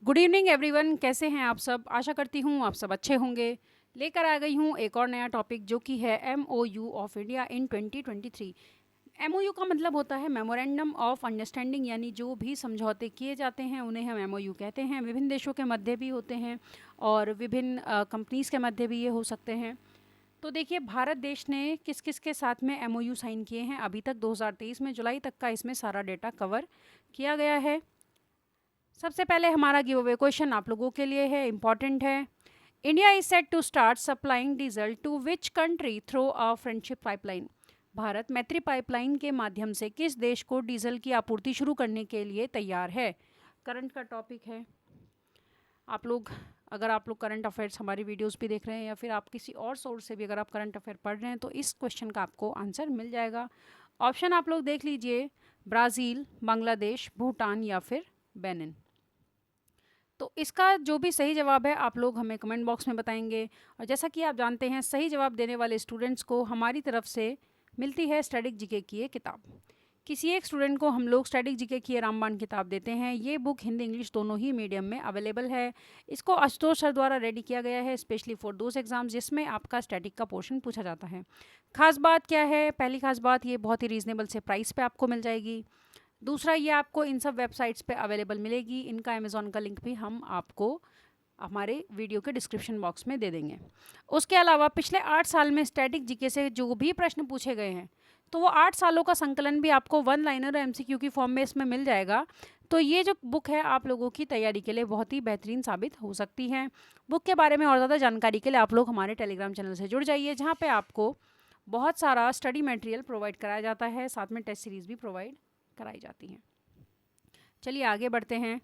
Good evening everyone, कैसे हैं आप सब। आशा करती हूँ आप सब अच्छे होंगे। लेकर आ गई हूँ एक और नया टॉपिक जो कि है MOU of India in 2023। MOU का मतलब होता है मेमोरेंडम ऑफ अंडरस्टैंडिंग, यानी जो भी समझौते किए जाते हैं उन्हें हम MOU कहते हैं। विभिन्न देशों के मध्य भी होते हैं और विभिन्न कंपनीज़ के मध्य भी ये हो सकते हैं। तो देखिए, भारत देश ने किस किस के साथ में MOU साइन किए हैं अभी तक। 2023 में जुलाई तक का इसमें सारा डेटा कवर किया गया है। सबसे पहले हमारा गिव अवे क्वेश्चन आप लोगों के लिए है, इंपॉर्टेंट है। India is set to start supplying diesel to which country through a friendship pipeline. Bharat Maitri pipeline के माध्यम से किस देश को डीजल की आपूर्ति शुरू करने के लिए तैयार है। करंट का टॉपिक है। आप लोग, अगर आप लोग करंट अफेयर्स हमारी वीडियोस भी देख रहे हैं या फिर आप किसी और सोर्स से भी अगर आप करंट अफेयर पढ़ रहे हैं तो इस क्वेश्चन का आपको आंसर मिल जाएगा। ऑप्शन आप लोग देख लीजिए, ब्राज़ील, बांग्लादेश, भूटान या फिर बेनिन। तो इसका जो भी सही जवाब है आप लोग हमें कमेंट बॉक्स में बताएंगे। और जैसा कि आप जानते हैं, सही जवाब देने वाले स्टूडेंट्स को हमारी तरफ से मिलती है स्टैटिक जीके की ये किताब। किसी एक स्टूडेंट को हम लोग स्टैटिक जीके की ये रामबाण किताब देते हैं। ये बुक हिंदी इंग्लिश दोनों ही मीडियम में अवेलेबल है। इसको आशुतोष सर द्वारा रेडी किया गया है स्पेशली फॉर दोज एग्जाम्स जिसमें आपका स्टैटिक का पोर्शन पूछा जाता है। खास बात क्या है? पहली खास बात, ये बहुत ही रीजनेबल से प्राइस पे आपको मिल जाएगी। दूसरा, ये आपको इन सब वेबसाइट्स पे अवेलेबल मिलेगी। इनका अमेज़ॉन का लिंक भी हम आपको हमारे वीडियो के डिस्क्रिप्शन बॉक्स में दे देंगे। उसके अलावा पिछले 8 साल में स्टैटिक जीके से जो भी प्रश्न पूछे गए हैं तो वो 8 सालों का संकलन भी आपको वन लाइनर और MCQ की फॉर्म में इसमें मिल जाएगा। तो ये जो बुक है आप लोगों की तैयारी के लिए बहुत ही बेहतरीन साबित हो सकती है। बुक के बारे में और ज़्यादा जानकारी के लिए आप लोग हमारे टेलीग्राम चैनल से जुड़ जाइए, जहाँ पे आपको बहुत सारा स्टडी मटेरियल प्रोवाइड कराया जाता है, साथ में टेस्ट सीरीज़ भी प्रोवाइड कराई जाती हैं। चलिए आगे बढ़ते हैं।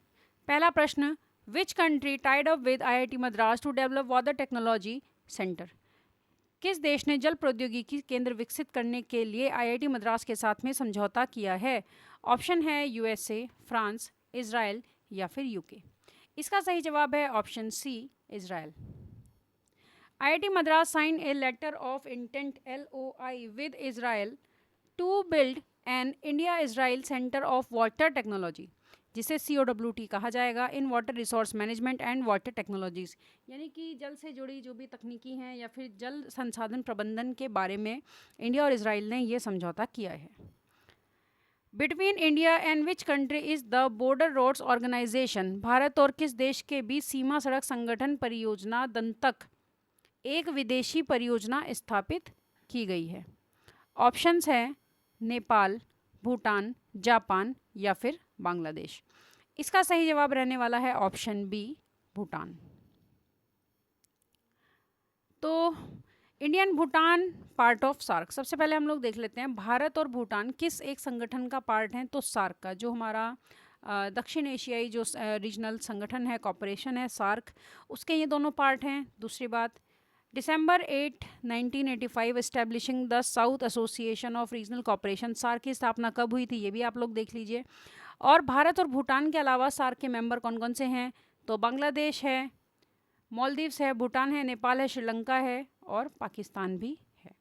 पहला प्रश्न, which country tied up with IIT Madras to develop water technology centre. किस देश ने जल प्रौद्योगिकी केंद्र विकसित करने के लिए IIT मद्रास के साथ में समझौता किया है। ऑप्शन है USA, फ्रांस, इजराइल या फिर UK। इसका सही जवाब है option C, Israel. IIT Madras sign a letter of intent LOI with Israel to build an India Israel centre of water technology, जिसे COWT कहा जाएगा, in water resource management and water technologies. यानी कि जल से जुड़ी जो भी तकनीकी हैं या फिर जल संसाधन प्रबंधन के बारे में इंडिया और इजराइल ने ये समझौता किया है। Between India and which country is the border roads organisation. Bharat और किस देश के बीच सीमा सड़क संगठन परियोजना दंतक एक विदेशी परियोजना स्थापित की गई है। ऑप्शंस हैं नेपाल, भूटान, जापान या फिर बांग्लादेश। इसका सही जवाब रहने वाला है ऑप्शन बी, भूटान। तो Indian Bhutan part of SAARC. सबसे पहले हम लोग देख लेते हैं भारत और भूटान किस एक संगठन का पार्ट हैं। तो सार्क का, जो हमारा दक्षिण एशियाई जो रीजनल संगठन है, कॉपरेशन है सार्क, उसके ये दोनों पार्ट हैं। दूसरी बात, December 8, 1985 establishing the South Association of Regional Cooperation. SAARC की स्थापना कब हुई थी ये भी आप लोग देख लीजिए। और भारत और भूटान के अलावा सार्क के मेंबर कौन कौन से हैं? तो बांग्लादेश है, मालदीव्स है, भूटान है, नेपाल है, श्रीलंका है और पाकिस्तान भी है।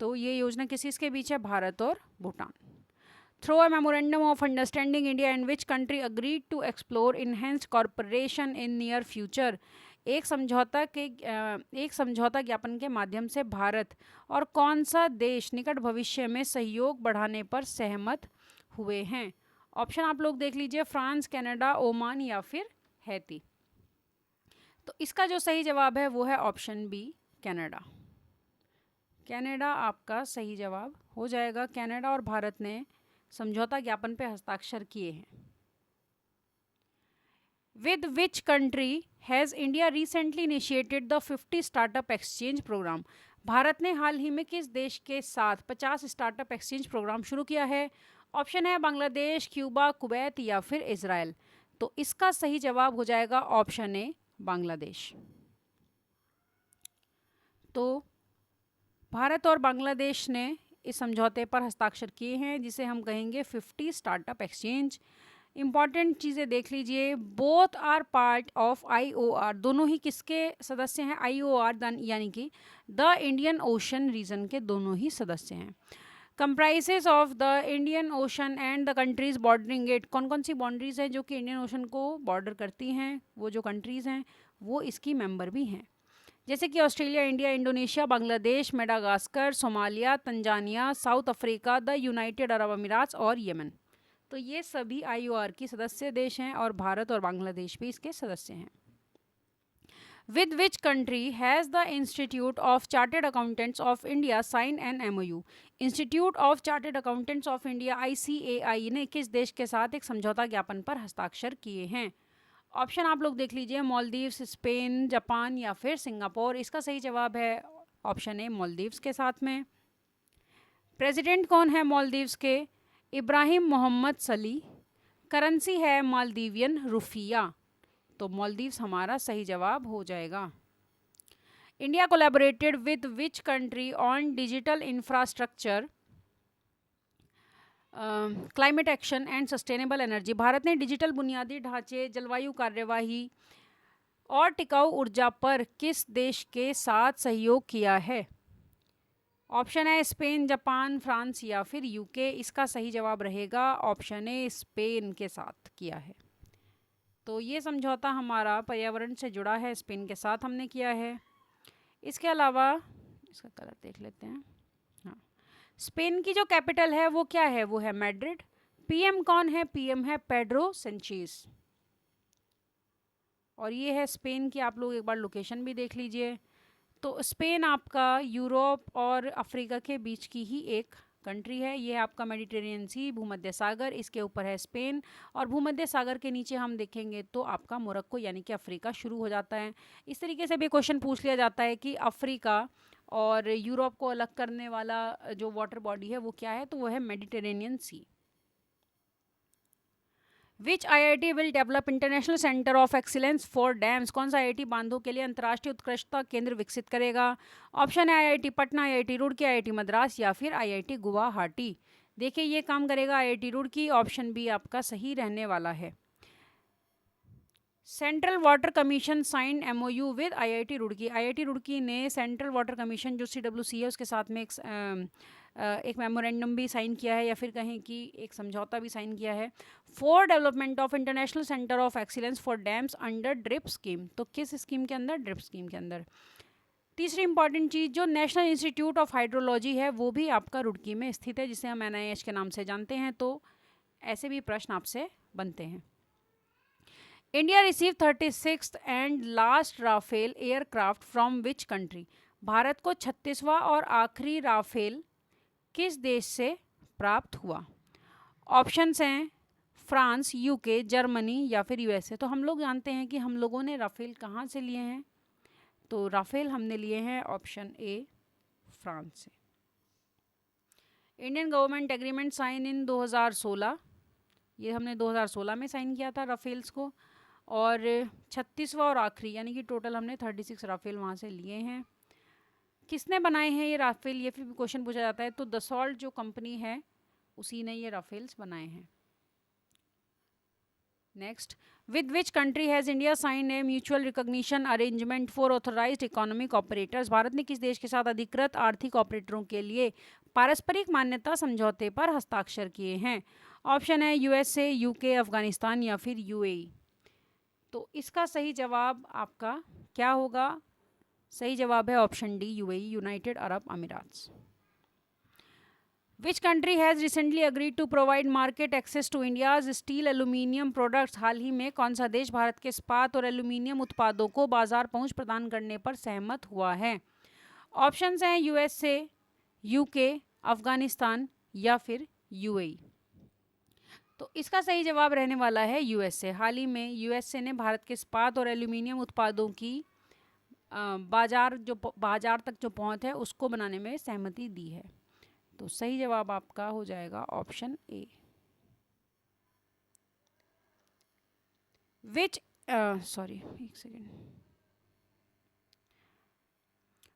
तो ये योजना किसके बीच है? भारत और Bhutan. Through a memorandum of understanding India and which country agreed to explore enhanced corporation in near future. एक समझौता ज्ञापन के माध्यम से भारत और कौन सा देश निकट भविष्य में सहयोग बढ़ाने पर सहमत हुए हैं। ऑप्शन आप लोग देख लीजिए, फ्रांस, कनाडा, ओमान या फिर हैती। तो इसका जो सही जवाब है वो है ऑप्शन बी, कनाडा। कनाडा आपका सही जवाब हो जाएगा। कनाडा और भारत ने समझौता ज्ञापन पे हस्ताक्षर किए हैं। With which country has India recently initiated the 50 startup exchange programme. Bharat ने हाल ही में किस देश के साथ 50 स्टार्टअप एक्सचेंज प्रोग्राम शुरू किया है। ऑप्शन है बांग्लादेश, क्यूबा, कुवैत या फिर इजराइल। तो इसका सही जवाब हो जाएगा ऑप्शन ए, बांग्लादेश। तो भारत और बांग्लादेश ने इस समझौते पर हस्ताक्षर किए हैं जिसे हम कहेंगे 50 स्टार्टअप एक्सचेंज। इंपॉर्टेंट चीज़ें देख लीजिए, both are part of IOR। दोनों ही किसके सदस्य हैं? IOR यानी कि द इंडियन ओशन रीजन के दोनों ही सदस्य हैं। Comprises of the Indian ocean and the countries bordering it. कौन कौन सी बाउंड्रीज हैं जो कि इंडियन ओशन को बॉर्डर करती हैं? वो जो कंट्रीज़ हैं वो इसकी मेंबर भी हैं, जैसे कि Australia, India, Indonesia, Bangladesh, Madagascar, Somalia, Tanzania, south Africa, the United Arab अमीरात और यमन। तो ये सभी IOR की सदस्य देश हैं और भारत और बांग्लादेश भी इसके सदस्य हैं। With which country has the Institute of Chartered Accountants of India signed an MOU? Institute of Chartered Accountants of India ICAI ने किस देश के साथ एक समझौता ज्ञापन पर हस्ताक्षर किए हैं? ऑप्शन आप लोग देख लीजिए, मालदीव्स, स्पेन, जापान या फिर सिंगापुर। इसका सही जवाब है ऑप्शन ए, मालदीव्स के साथ में। प्रेसिडेंट कौन है मालदीव्स के? इब्राहिम मोहम्मद सली। करेंसी है मालदीवियन रुफिया। तो मालदीव्स हमारा सही जवाब हो जाएगा। India collaborated with which country on digital infrastructure, climate action and sustainable energy. Bharat ने डिजिटल बुनियादी ढांचे, जलवायु कार्यवाही और टिकाऊ ऊर्जा पर किस देश के साथ सहयोग किया है? ऑप्शन है स्पेन, जापान, फ्रांस या फिर UK। इसका सही जवाब रहेगा ऑप्शन ए, स्पेन के साथ किया है। तो ये समझौता हमारा पर्यावरण से जुड़ा है, स्पेन के साथ हमने किया है। इसके अलावा इसका कलर देख लेते हैं। हाँ, स्पेन की जो कैपिटल है वो क्या है? वो है मैड्रिड। PM कौन है? PM है पेड्रो सेंचेज। और ये है स्पेन की, आप लोग एक बार लोकेशन भी देख लीजिए। तो स्पेन आपका यूरोप और अफ्रीका के बीच की ही एक कंट्री है। ये है आपका मेडिटेरेनियन सी, भूमध्य सागर, इसके ऊपर है स्पेन, और भूमध्य सागर के नीचे हम देखेंगे तो आपका मोरक्को यानी कि अफ्रीका शुरू हो जाता है। इस तरीके से भी क्वेश्चन पूछ लिया जाता है कि अफ्रीका और यूरोप को अलग करने वाला जो वाटर बॉडी है वो क्या है? तो वो है Mediterranean sea. Which IIT will develop international centre of excellence for dams? कौन सा IIT बांधों के लिए अंतर्राष्ट्रीय उत्कृष्टता केंद्र विकसित करेगा? ऑप्शन है IIT Patna, IIT Roorkee, IIT Madras या फिर IIT गुवाहाटी। देखिए ये काम करेगा IIT रुड़की। ऑप्शन बी आपका सही रहने वाला है। Central water commission sign MOU with IIT Roorkee. IIT Roorkee ने सेंट्रल वाटर कमीशन जो CWC है उसके साथ में एक मेमोरेंडम भी साइन किया है, या फिर कहें कि एक समझौता भी साइन किया है, for development of international centre of excellence for dams under drip scheme. तो किस स्कीम के अंदर? ड्रिप स्कीम के अंदर। तीसरी इंपॉर्टेंट चीज़, जो नेशनल इंस्टीट्यूट ऑफ हाइड्रोलॉजी है वो भी आपका रुड़की में स्थित है, जिसे हम NIH के नाम से जानते हैं। तो ऐसे भी प्रश्न आपसे बनते हैं। India receive 36th and last Rafale aircraft from which country? Bharat को 36वां और आखिरी राफेल किस देश से प्राप्त हुआ? ऑप्शंस हैं फ्रांस, UK, जर्मनी या फिर USA। तो हम लोग जानते हैं कि हम लोगों ने राफेल कहाँ से लिए हैं? तो राफेल हमने लिए हैं ऑप्शन ए, फ्रांस से। Indian government agreement sign in 2016, ये हमने 2016 में साइन किया था राफेल्स को। और 36वां और आखिरी यानी कि टोटल हमने 36 राफेल वहाँ से लिए हैं। किसने बनाए हैं ये राफेल? ये फिर भी क्वेश्चन पूछा जाता है। तो दसॉल्ट जो कंपनी है उसी ने ये राफेल्स बनाए हैं। Next, with which country has India sign a mutual recognition arrangement for authorised economic operators? Bharat ने किस देश के साथ अधिकृत आर्थिक ऑपरेटरों के लिए पारस्परिक मान्यता समझौते पर हस्ताक्षर किए हैं? ऑप्शन है USA, UK, अफगानिस्तान या फिर UAE। तो इसका सही जवाब आपका क्या होगा? सही जवाब है option D, UAE, United Arab Emirates. Which country has recently agreed to provide market access to India's steel aluminium products? हाल ही में कौन सा देश भारत के इस्पात और एल्यूमिनियम उत्पादों को बाजार पहुंच प्रदान करने पर सहमत हुआ है? ऑप्शंस हैं USA, UK, अफगानिस्तान या फिर UAE। तो इसका सही जवाब रहने वाला है USA। हाल ही में USA ने भारत के इस्पात और एल्यूमिनियम उत्पादों की बाजार तक जो पहुंच है उसको बनाने में सहमति दी है। तो सही जवाब आपका हो जाएगा ऑप्शन ए। विच एक second,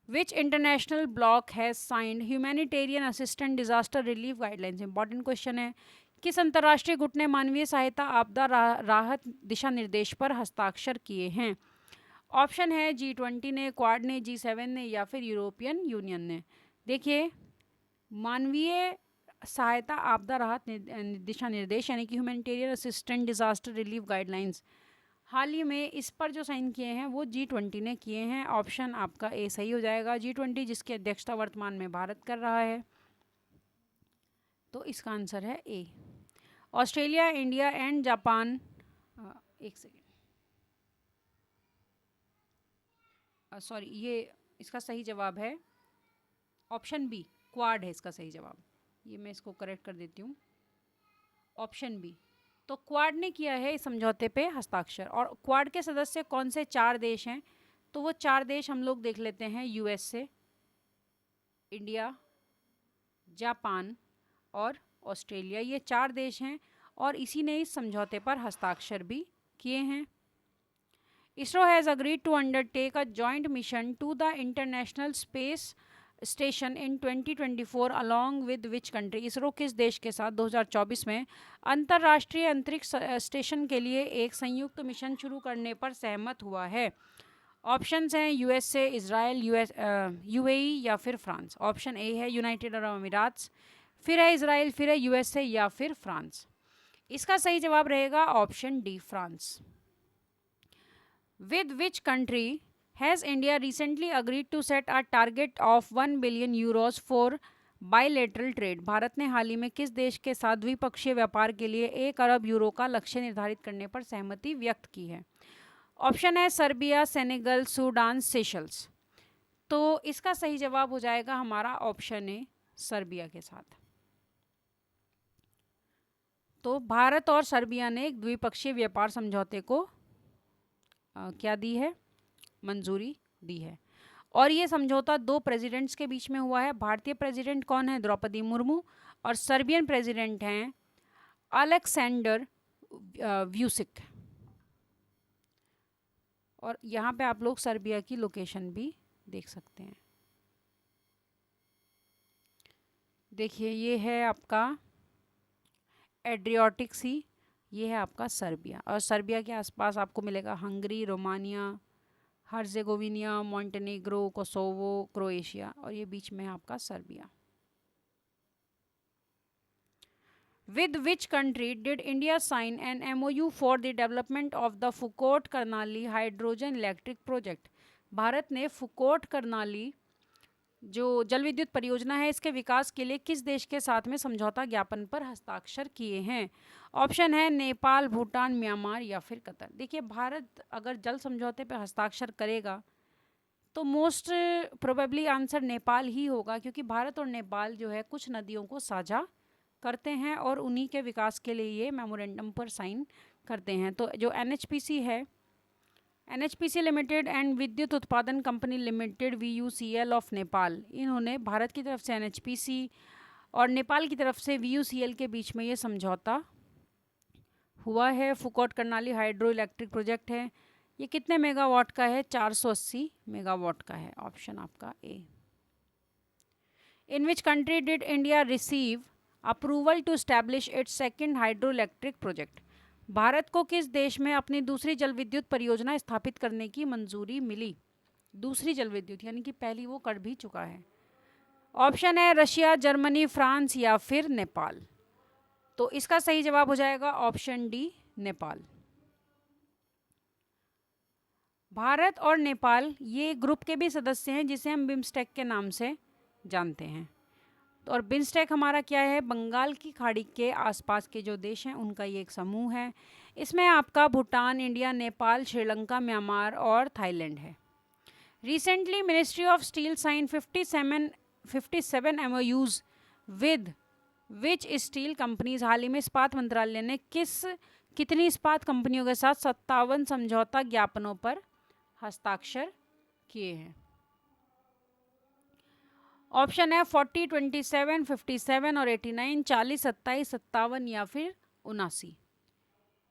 which international bloc has signed humanitarian assistant disaster relief guidelines? Important question है। किस अंतर्राष्ट्रीय गुट ने मानवीय सहायता आपदा राहत दिशा निर्देश पर हस्ताक्षर किए हैं? ऑप्शन है G20 ने, क्वाड ने, G7 ने या फिर यूरोपियन यूनियन ने। देखिए मानवीय सहायता आपदा राहत दिशा निर्देश यानी कि humanitarian assistant disaster relief guidelines, हाल ही में इस पर जो साइन किए हैं वो G20 ने किए हैं। ऑप्शन आपका ए सही हो जाएगा। G20 जिसकी अध्यक्षता वर्तमान में भारत कर रहा है, तो इसका आंसर है ए। ऑस्ट्रेलिया, इंडिया एंड जापान, एक सेकेंड, सॉरी, ये इसका सही जवाब है ऑप्शन बी, क्वाड है इसका सही जवाब। ये मैं इसको करेक्ट कर देती हूँ, ऑप्शन बी। तो क्वाड ने किया है इस समझौते पे हस्ताक्षर। और क्वाड के सदस्य कौन से 4 देश हैं, तो वो 4 देश हम लोग देख लेते हैं, USA, इंडिया, जापान और ऑस्ट्रेलिया। ये 4 देश हैं और इसी ने इस समझौते पर हस्ताक्षर भी किए हैं। ISRO has agreed to undertake a joint mission to the International Space Station in 2024 along with which country? ISRO किस देश के साथ 2024 में अंतर्राष्ट्रीय अंतरिक्ष स्टेशन के लिए एक संयुक्त मिशन शुरू करने पर सहमत हुआ है? ऑप्शंस हैं USA, इजराइल, UAE या फिर फ्रांस। ऑप्शन ए है यूनाइटेड अरब अमीरात, फिर है इजराइल, फिर है USA या फिर फ्रांस। इसका सही जवाब रहेगा option D, France. With which country has India recently agreed to set a target of 1 billion euros for bilateral trade? Bharat ने हाल ही में किस देश के साथ द्विपक्षीय व्यापार के लिए 1 अरब यूरो का लक्ष्य निर्धारित करने पर सहमति व्यक्त की है? ऑप्शन है सर्बिया, सेनेगल, सूडान, सेशल्स। तो इसका सही जवाब हो जाएगा हमारा ऑप्शन ए, सर्बिया के साथ। तो भारत और सर्बिया ने एक द्विपक्षीय व्यापार समझौते को क्या दी है, मंजूरी दी है। और ये समझौता 2 प्रेसिडेंट्स के बीच में हुआ है। भारतीय प्रेसिडेंट कौन है, द्रौपदी मुर्मू, और सर्बियन प्रेसिडेंट हैं अलेक्सेंडर व्यूसिक। और यहाँ पे आप लोग सर्बिया की लोकेशन भी देख सकते हैं। देखिए ये है आपका एड्रियाटिक सी, ये है आपका सर्बिया, और सर्बिया के आसपास आपको मिलेगा Hungary, Romania, Herzegovina, Montenegro, Kosovo, Croatia, और ये बीच में है आपका Serbia. With which country did India sign an MOU for the development of the Phukot Karnali hydrogen electric project? Bharat ने फुकोट करनाली जो जल विद्युत परियोजना है इसके विकास के लिए किस देश के साथ में समझौता ज्ञापन पर हस्ताक्षर किए हैं? ऑप्शन है नेपाल, भूटान, म्यांमार या फिर कतर। देखिए भारत अगर जल समझौते पर हस्ताक्षर करेगा तो मोस्ट प्रोबेबली आंसर नेपाल ही होगा, क्योंकि भारत और नेपाल जो है कुछ नदियों को साझा करते हैं और उन्हीं के विकास के लिए ये मेमोरेंडम पर साइन करते हैं। तो जो NHPC है, NHPC लिमिटेड एंड विद्युत उत्पादन company limited VUCL of Nepal, इन्होंने भारत की तरफ से NHPC और नेपाल की तरफ से VUCL के बीच में ये समझौता हुआ है। Phukot Karnali hydro electric project है, ये कितने मेगावाट का है? 480 मेगावाट का है। ऑप्शन आपका A. In which country did India receive approval to establish its second hydroelectric project? भारत को किस देश में अपनी दूसरी जल विद्युत परियोजना स्थापित करने की मंजूरी मिली? दूसरी जल विद्युत यानी कि पहली वो कर भी चुका है। ऑप्शन है रशिया, जर्मनी, फ्रांस या फिर नेपाल। तो इसका सही जवाब हो जाएगा ऑप्शन डी, नेपाल। भारत और नेपाल ये ग्रुप के भी सदस्य हैं जिसे हम बिम्स्टेक के नाम से जानते हैं। और बिम्स्टेक हमारा क्या है? बंगाल की खाड़ी के आसपास के जो देश हैं उनका ये एक समूह है। इसमें आपका भूटान, इंडिया, नेपाल, श्रीलंका, म्यांमार और थाईलैंड है। Recently ministry of steel sign 57 MOUs with which steel companies? हाल ही में इस्पात मंत्रालय ने कितनी इस्पात कंपनियों के साथ 57 समझौता ज्ञापनों पर हस्ताक्षर किए हैं? ऑप्शन है 40, 27, 57 और 89, 40, 27, 57 या फिर 79।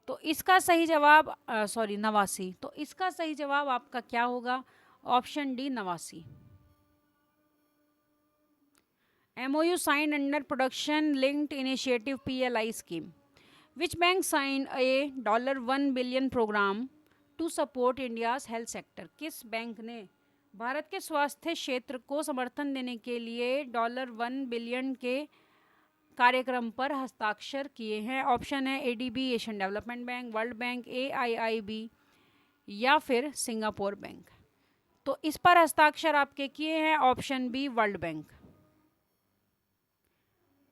तो इसका सही जवाब 89। तो इसका सही जवाब आपका क्या होगा? Option D, 89। MOU signed under Production Linked Initiative PLI scheme. Which bank signed a $1 billion program to support India's health sector? किस बैंक ने भारत के स्वास्थ्य क्षेत्र को समर्थन देने के लिए $1 बिलियन के कार्यक्रम पर हस्ताक्षर किए हैं? ऑप्शन है ADB Asian development bank, World bank, AIIB या फिर सिंगापुर बैंक। तो इस पर हस्ताक्षर आपके किए हैं option B World Bank.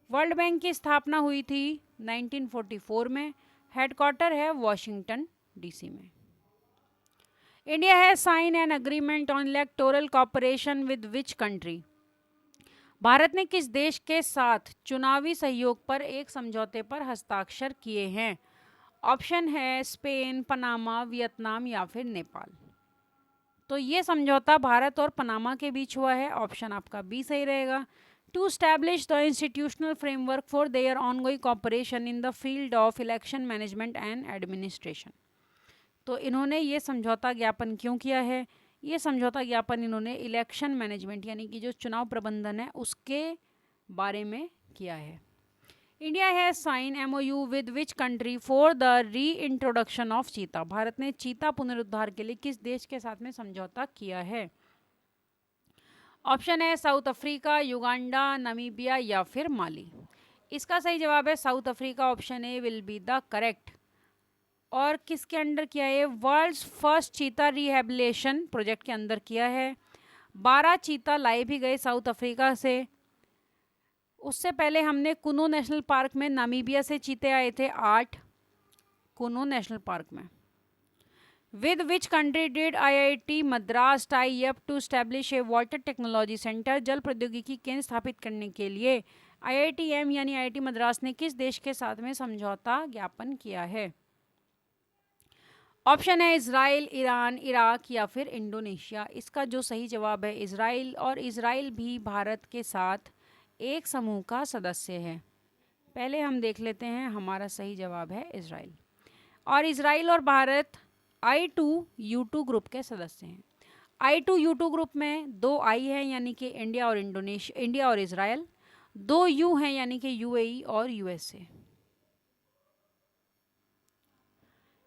World Bank की स्थापना हुई थी 1944 में। हेडक्वार्टर है वॉशिंगटन डीसी में। India has sign an agreement on electoral cooperation with which country? Bharat ने किस देश के साथ चुनावी सहयोग पर एक समझौते पर हस्ताक्षर किए हैं? ऑप्शन है स्पेन, पनामा, वियतनाम या फिर नेपाल। तो ये समझौता भारत और पनामा के बीच हुआ है। ऑप्शन आपका बी सही रहेगा। To establish the institutional framework for their ongoing cooperation in the field of election management and administration. तो इन्होंने ये समझौता ज्ञापन क्यों किया है? ये समझौता ज्ञापन इन्होंने इलेक्शन मैनेजमेंट यानी कि जो चुनाव प्रबंधन है उसके बारे में किया है। India has sign MOU with which country for the reintroduction of cheetah? Bharat ने चीता पुनरुद्धार के लिए किस देश के साथ में समझौता किया है? ऑप्शन है साउथ अफ्रीका, युगांडा, नामीबिया या फिर माली। इसका सही जवाब है south Africa. Option A will be the correct. और किसके अंडर किया है? वर्ल्ड्स फर्स्ट चीता रिहेबिलिटेशन प्रोजेक्ट के अंदर किया है। 12 चीता लाए भी गए साउथ अफ्रीका से। उससे पहले हमने कुनो नेशनल पार्क में नामीबिया से चीते आए थे 8 कुनो नेशनल पार्क में। With which country did IIT Madras tie up to establish a water technology centre? जल प्रौद्योगिकी केंद्र स्थापित करने के लिए आईआईटीएम यानी आईआईटी मद्रास ने किस देश के साथ में समझौता ज्ञापन किया है? ऑप्शन है इजराइल, ईरान, इराक या फिर इंडोनेशिया। इसका जो सही जवाब है इजराइल, और इजराइल भी भारत के साथ एक समूह का सदस्य है। पहले हम देख लेते हैं, हमारा सही जवाब है इजराइल। और इजराइल और भारत I2U2 ग्रुप के सदस्य हैं। I2U2 ग्रुप में 2 I हैं यानी कि इंडिया और इंडोनेशिया, इंडिया और इजराइल। 2 U हैं यानी कि यूएई और यूएसए।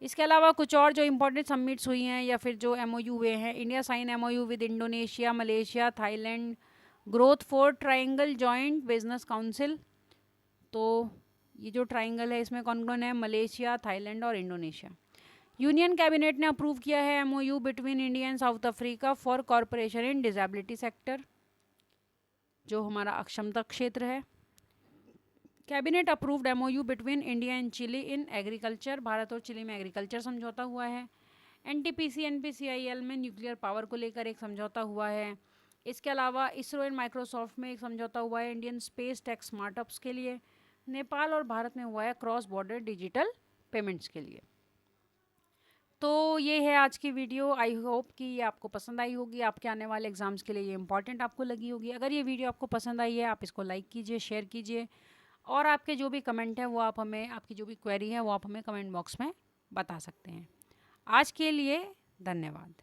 इसके अलावा कुछ और जो इम्पोर्टेंट सबमिट्स हुई हैं या फिर जो एमओयू हुए हैं, India sign MOU with Indonesia, Malaysia, Thailand, growth for triangle joint business council. तो ये जो ट्राइंगल है इसमें कौन कौन है? मलेशिया, थाईलैंड और इंडोनेशिया। यूनियन कैबिनेट ने अप्रूव किया है MOU between India and South Africa for corporation in disability sector, जो हमारा अक्षमता क्षेत्र है। Cabinet approved MOU between India and Chile in agriculture. Bharat और चिली में एग्रीकल्चर समझौता हुआ है। एनटीपीसी एनपीसीआईएल में न्यूक्लियर पावर को लेकर एक समझौता हुआ है। इसके अलावा इसरो एंड माइक्रोसॉफ्ट में एक समझौता हुआ है इंडियन स्पेस टेक स्टार्टअप्स के लिए। नेपाल और भारत में हुआ है क्रॉस बॉर्डर डिजिटल पेमेंट्स के लिए। तो ये है आज की वीडियो। आई होप कि ये आपको पसंद आई होगी। आपके आने वाले एग्जाम्स के लिए ये इंपॉर्टेंट आपको लगी होगी। अगर ये वीडियो आपको पसंद आई है, आप इसको लाइक कीजिए, शेयर कीजिए, और आपके जो भी कमेंट है वो आप हमें, आपकी जो भी क्वेरी है वो आप हमें कमेंट बॉक्स में बता सकते हैं। आज के लिए धन्यवाद।